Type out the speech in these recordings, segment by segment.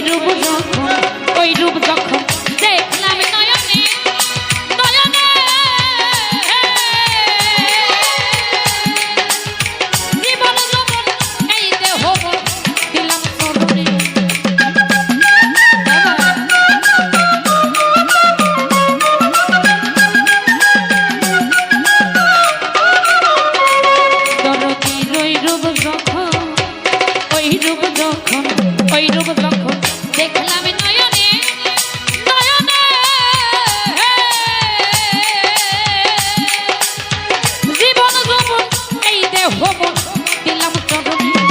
রূপ যখন ওই রূপ যখন দেখলাম নয়নে নয়নে জীবন যখন এই দেহ দিলাম চরণে দরদির ওই রূপ যখন ওই রূপ যখন ওই রূপ যখন দেখলাম নয়নে নয়নে জীবন যৌবন এই দেহ দিলাম চরণে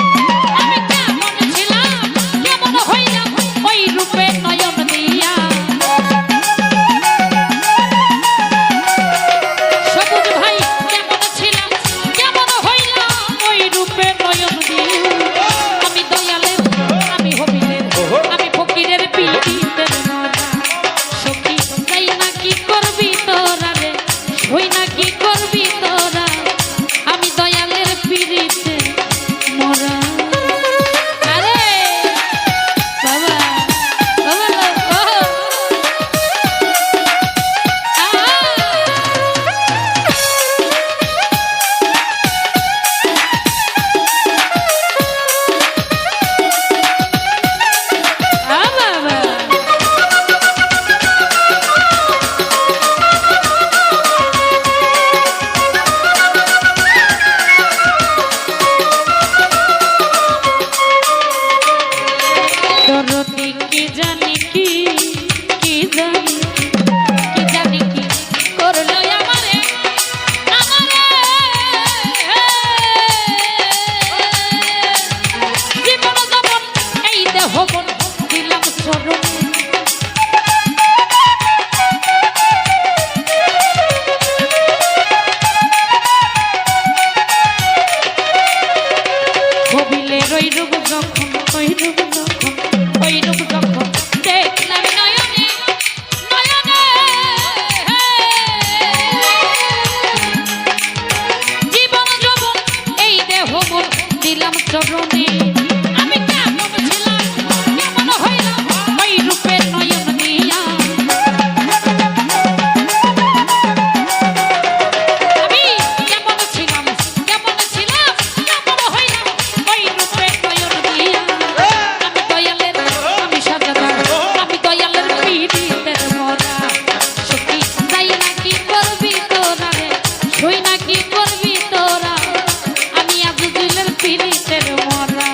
আমি কেমন ছিলাম কেমন হইলাম ওই রূপে নয়ন দিয়া সবুজ ভাই কেমন ছিলাম কেমন হইলাম ওই রূপে নয়ন দিয়া আমি দয়ালের আমি হবিলের আমি ফকিরের পিড়িতের মরা সখী তাই না কি করবি তোরা রে হই না কি করবি তোরা আমি দয়ালের পিড়িতে মরা আরে বাবা বাবা কি জানি কি জানি কি জানি কি করলো আমারে আমারে জীবন যখন এই দেহ দিলাম চরণে কবিলের ওই রূপ যখন ওই রূপ যখন ওই রূপ যখন দেখলাম নয়নে নয়নে জীবন যৌবন এই দেহ দিলাম চরণে আমি কেমন ছিলাম কেমন হইলাম ওই রূপে নয়ন দিয়া আমি কেমন ছিলাম কেমন ছিলাম কেমন হইলাম ওই রূপে নয়ন দিয়া আমি দয়ালের আমি সাজাদার আমি দয়ালের পিড়িতের মরা সখী তাই না কি করবি তোরা রে সই না কি করবি তোরা আমি আজুজুলের পিড়িতের মরা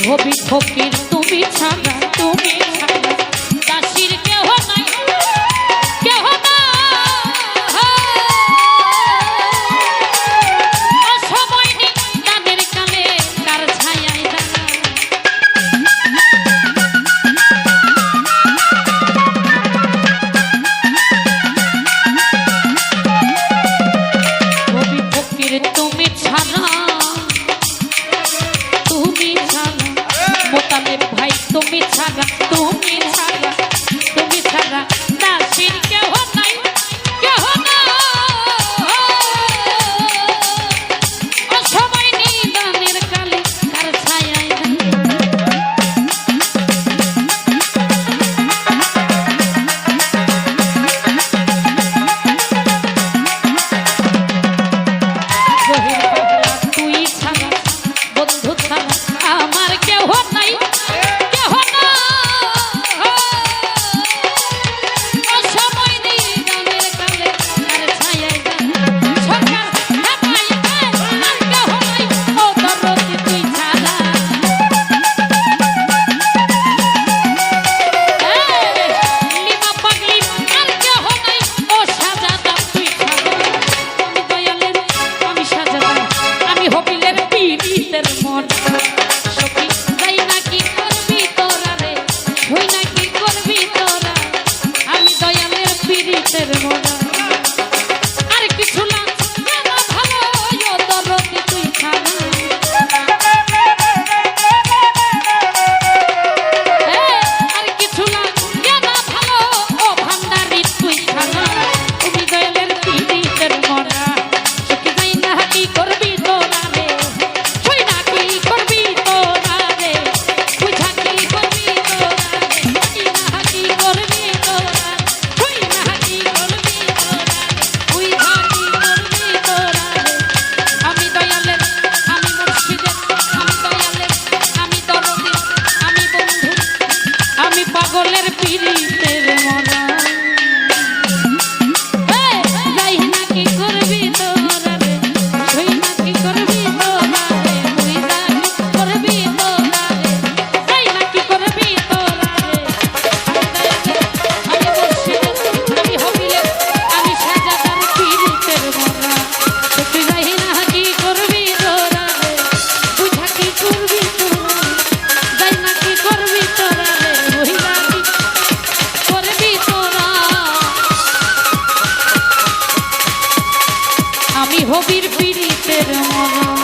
হবি ফকির তুমি ছাড়া তুমি ছাড়া দাসির কেহ নাই কেহ না অসময় নেই তাদের কালে কার ছায়ায় দাঁড়া হবি ফকির তুমি ছাড়া মোতালেব ভাই তুমি ছাড়া দাসির কেহ নাই কেহ না অসময় নিদানের কালে কার ছায়ায় তুই ছাড়া বন্ধু ছাড়া আমার কেহ নাই কেহ না পীড়িতের মরা যাই না কি করবি তোরা রে তুই না কি করবি তোরা রে তুই না কি করবি তোরা রে যাই না কি করবি তোরা রে আমি মুর্শিদ আমি হবিলে আমি সাজাদার পীড়িতের মরা তুই যাই না কি করবি তোরা রে বুঝা কি করবি তোরা যাই না কি করবি তোরা রে তুই না কি করবি তোরা আমি হবির পীড়িতের মরা